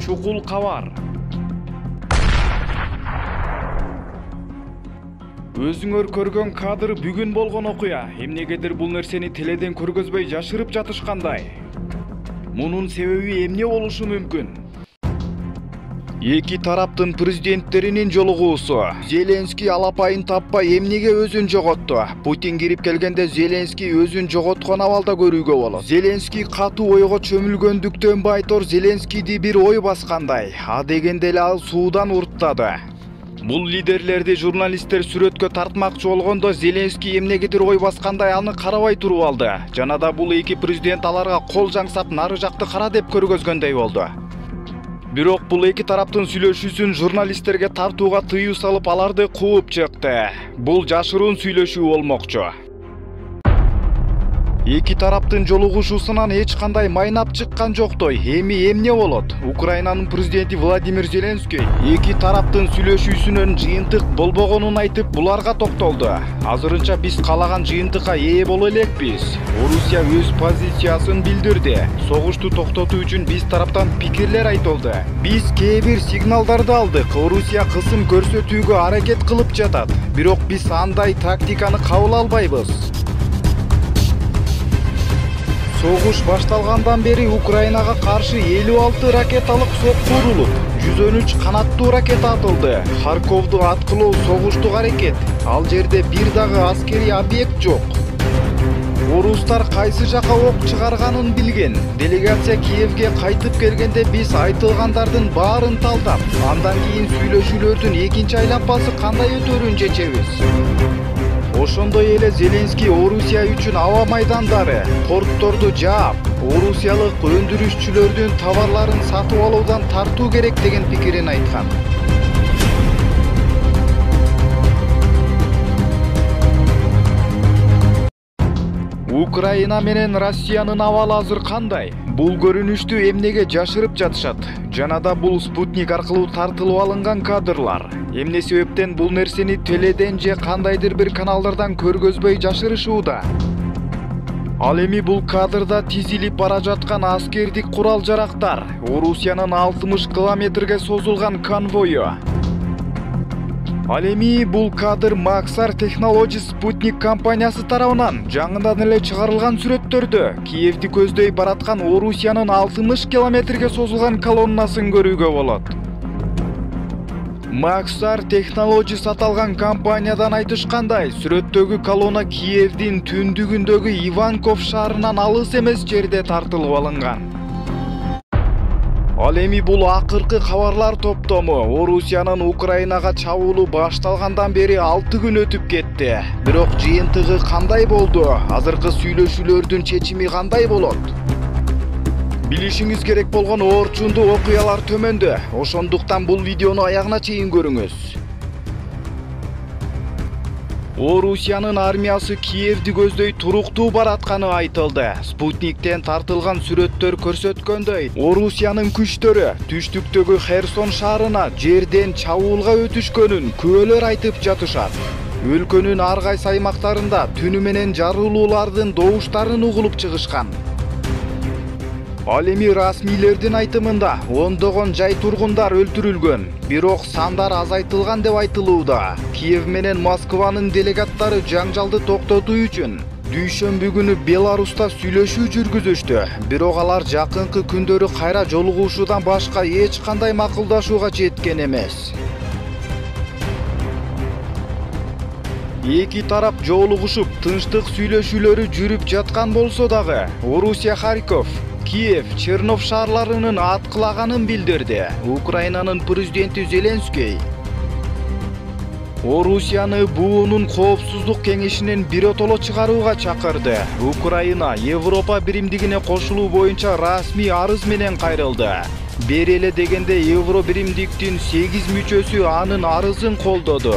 Чукул кабар. Өзүңөр көргөн кадр бүгүн болгон окуя. Эмнегедир бул нерсени теледен көргөзбөй жашырып жатышкандай. Мунун себеби эмне болушу мүмкүн? Эки тараптын президенттеринин жолугуусу. Зеленский алапайын таппай эмнеге өзүн жоготту? Путин кирип келгенде Зеленский өзүн жоготкон абалда көрүүгө болот. Зеленский катуу ойго чөмүлгөндүктөн байтор Зеленскийди бир ой баскандай. А дегенде эле ал суудан урттады. Бул лидерлерди журналисттер сүрөткө тартмакчы болгондо Зеленский эмнегедир ой баскандай аны карабай туруп алды. Жана да бул эки президент аларга кол жаңсап нары жакты кара деп көргөзгөндөй болду. Бирок бул эки тараптын сүйлөшүүсүн журналисттерге тартууга тыюу салып аларды кууп чыкты. Бул жашыруун сүйлөшүү болмокчу. Эки тараптын жолугушуусунан эч кандай майнап чыккан жоктой. Эми эмне болот? Украинанын президенти Владимир Зеленский эки тараптын сүйлөшүүсүнөн жыйынтык болбогонун айтып, буларга токтолду. Азырынча биз каалаган жыйынтыкка ээ боло элекпиз. Орусия өз позициясын билдирди. Согушту токтотуу үчүн биз тараптан пикирлер айтылды. Биз кээ бир сигналдарды алдык. Орусия кысым көрсөтүүгө аракет кылып жатат. Бирок биз андай тактиканы кабыл албайбыз. Согуш башталгандан бери Украинага каршы 56 ракеталык сокку урулуп, 113 канаттуу ракета атылды. Харьковду аткылоо согуштук аракет. Ал жерде бир дагы аскерий объект жок. Орустар кайсы жака ок чыгарганын билген. Делегация Киевге кайтып келгенде биз айтылгандардын баарын талдап, андан кийин сүйлөшүүлөрдүн экинчи айланпасы кандай өтөрүн чечебиз. Ошондой эле Зеленский Орусия үчүн аба майдандары, портторду жаап, орусиялык өндүрүшчүлөрдүн товарларын сатып алуудан тартуу керек деген пикирин айткан. Украина менен Россиянын абалы азыр кандай? Бул көрүнүштү эмнеге жашырып жатышат? Жана да бул спутник аркылуу тартылып алынган кадрлар. Эмне себептен бул нерсени теледен же кандайдыр бир каналдардан көргөзбөй жашырышууда? Ал эми бул кадрда тизилип бара жаткан аскердик курал-жарактар, Орусиянын 60 километрге созулган конвою. Ал эми бул кадр Maxar Technologies спутник компаниясы тарабынан жаңыдан эле чыгарылган сүрөттөрдө Киевди көздөй бараткан Орусиянын 60 километрге созулган колоннасын көрүүгө болот. Maxar Technologies аталган компаниядан айтышкандай, сүрөттөгү колонна Киевдин түндүгүндөгү Иванков шаарынан алыс эмес жерде тартылып алынган. Ал эми бул акыркы кабарлар топтому Орусиянын Украинага чабуулу башталгандан бери 6 күн өтүп кетти. Бирок жыйынтыгы кандай болду? Азыркы сүйлөшүүлөрдүн чечими кандай болот? Билишиңиз керек болгон орчундуу окуялар төмөндө. Ошондуктан бул видеону аягына чейин көрүңүз. Орусиянын армиясы Киевди көздөй туруктуу баратканы айтылды. Спутниктен тартылган сүрөттөр көрсөткөндөй, Орусиянын күчтөрү түштүктөгү Херсон шаарына жерден чабуулга өтүшкөнүн күбөлөр айтып жатышат. Өлкөнүн ар кайсы аймактарында түнү менен жарылуулардын добуштарын угулуп чыгышкан. Ал эми расмийлердин айтымында ондогон жай тургундар өлтүрүлгөн, бирок сандар азайтылган деп айтылууда. Киев менен Москванын делегаттары жаңжалды токтотуу үчүн дүйшөмбү күнү Беларуста сүйлөшүү жүргүзүштү. Бирок алар жакынкы күндөрү кайра жолугушуудан башка эч кандай макулдашууга жеткен эмес. Эки тарап жолугушуп, тынчтык сүйлөшүүлөрү жүрүп жаткан болсо дагы, Орусия Харьков, Киев, Чернов шаарларынын аткылаганын билдирди. Украинанын президенти Зеленский Орусияны буунун коопсуздук кеңешинен биротоло чыгарууга чакырды. Украина Европа биримдигине кошулуу боюнча расмий арыз менен кайрылды. Бери эле дегенде Евро биримдиктин 8 мүчөсү анын арызын колдоду.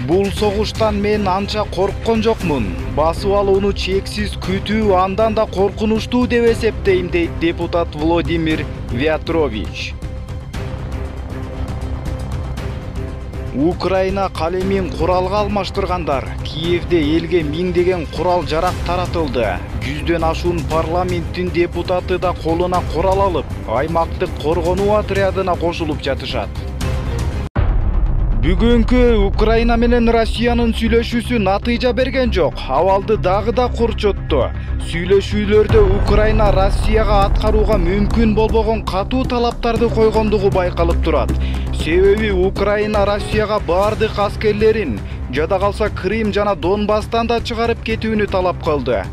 Бул согуштан мен анча корккон жокмун. Басып алууну чексиз күтүү андан да коркунучтуу деп эсептейм, дейт депутат Владимир Вятрович. Украина калемин куралга алмаштыргандар. Киевде элге миңдеген курал-жарак таратылды. 100дөн ашуун парламенттин депутаты да колуна курал алып, аймактык коргонуу отрядына кошулуп жатышат. Бүгүнкү Украина менен Россиянын сүйлөшүүсү натыйжа берген жок. Абалды дагы да курчотту. Сүйлөшүүлөрдө Украина Россияга аткарууга мүмкүн болбогон катуу талаптарды койгондугу байкалып турат. Себеби Украина Россияга бардык аскерлерин, жада калса Крым жана Донбасстан да чыгарып кетүүнү талап кылды.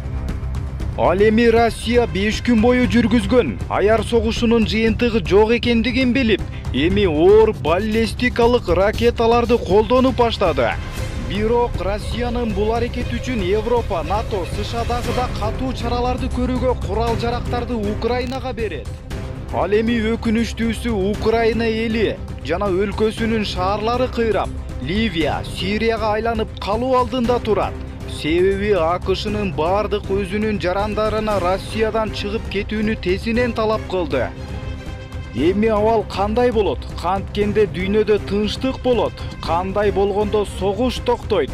Ал эми Россия 5 күн бою жүргүзгөн аяр согушунун жыйынтыгы жок экендигин билип, эми оор баллистикалык ракеталарды колдонуп баштады. Бирок Россиянын бул аракет үчүн Европа, НАТО, США дагы да катуу чараларды көрүүгө курал-жарактарды Украинага берет. Ал эми өкүнүчтүүсү Украина эли жана өлкөсүнүн шаарлары кыйрап, Ливия, Сирияга айланып калуу алдында турат. Себеби АКШнын бардык өзүнүн жарандарына Россиядан чыгып кетүүнү тезинен талап кылды. Эми абал кандай болот? Канткенде дүйнөдө тынчтык болот. Кандай болгондо согуш токтойт?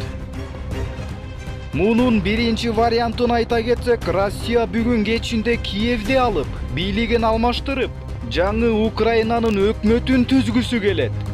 Мунун биринчи вариантын айта кетсек, Россия бүгүн кечинде Киевди алып, бийлигин алмаштырып, жаңы Украинанын өкмөтүн түзгүсү келет.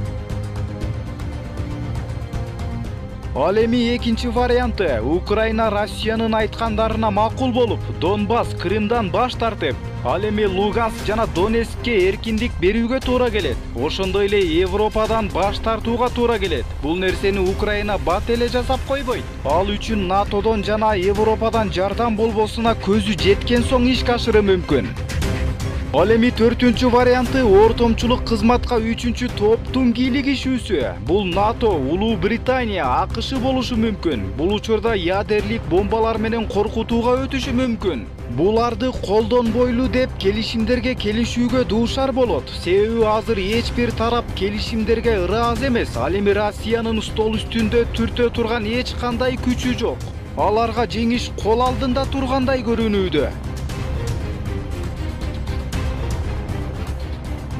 Ал эми экинчи варианты Украина Россиянын айткандарына макул болуп, Донбасс, Крымдан баш тартып, ал эми Луганск жана Донецкке эркиндик берүүгө туура келет. Ошондой эле Европадан баш тартууга туура келет. Бул нерсени Украина бат эле жасап койбойт. Ал үчүн НАТОдон жана Европадан жардам болбосуна көзү жеткен соң ишке ашыры мүмкүн. Ал эми төртүнчү варианты ортомчулук кызматка 3-чү топтун кийлигишүүсү. Бул НАТО, Улуу Британия, АКШ болушу мүмкүн. Бул учурда ядерлик бомбалар менен коркутууга өтүшү мүмкүн. Буларды колдонбойлу деп келишимдерге келишүүгө дуушар болот. Себеби азыр эч бир тарап келишимдерге ыраазы эмес. Ал эми Россиянын стол үстүндө түртө турган эч кандай күчү жок. Аларга жеңиш кол алдында тургандай көрүнүүдө.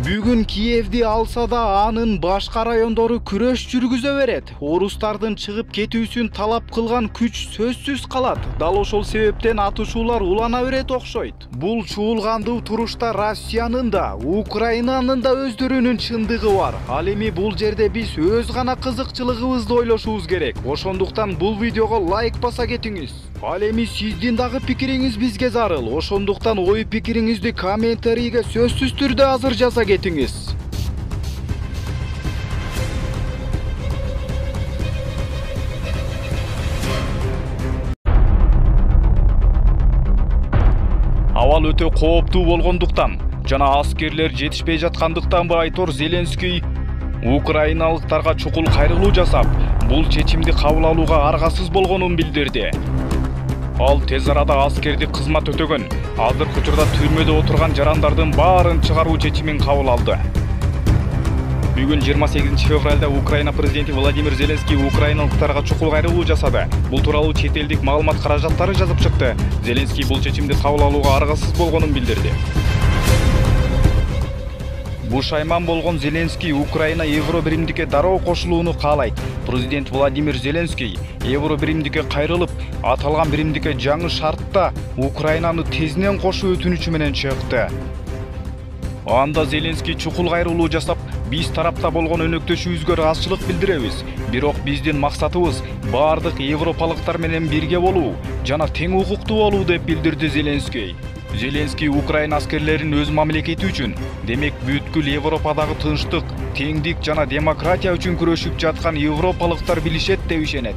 Бүгүн Киевди алса да анын башка райондору күрөш жүргүзө берет. Орустардын чыгып кетүүсүн талап кылган күч сөзсүз калат. Дал ошол себептен атышуулар улана берет окшойт. Бул чуулгандуу турушта Россиянын да, Украинанын да өздөрүнүн чындыгы бар. Ал эми бул жерде биз өз гана кызыкчылыгыбызды ойлошубуз керек. Ошондуктан бул видеого лайк баса кетиңиз. Ал эми сиздин дагы пикириңиз бизге зарыл. Ошондуктан ой пикириңизди комментарийге сөзсүз түрдө азыр жаза кетиңиз. Абал өтө кооптуу болгондуктан жана аскерлер жетишпей жаткандыктан Айтор Зеленский украиналыктарга чукул кайрылуу жасап, бул чечимди кабыл алууга аргасыз болгонун билдирди. Ал тез арада аскерди кызмат өтөгөн, азыркы учурда түрмөдө отурган жарандардын баарын чыгаруу чечимин кабыл алды. Бүгүн 28 февралда Украина президенти Владимир Зеленский украиналыктарга чукул кайрылуу жасады. Бул тууралуу чет элдик маалымат каражаттары жазып чыкты. Зеленский бул чечимди кабыл алууга аргасыз болгонун билдирди. Бушайман болгон Зеленский Украина Евробиримдикке дароо кошулууну каалайт. Президент Владимир Зеленский Евробиримдикке кайрылып, аталган биримдикке жаңы шартта Украинаны тезинен кошуу өтүнүчү менен чыкты. Анда Зеленский чукул кайрылуу жасап, биз тарапта болгон өнөктөшүүбүзгө ыраазычылык билдиребиз. Бирок биздин максатыбыз бардык европалыктар менен бирге болуу жана тең укуктуу болуу деп билдирди Зеленский. Зеленский Украина аскерлерин өз мамлекети үчүн, демек бүткүл Европадагы тынчтык, теңдик жана демократия үчүн күрөшүп жаткан европалыктар билишет деп ишенет.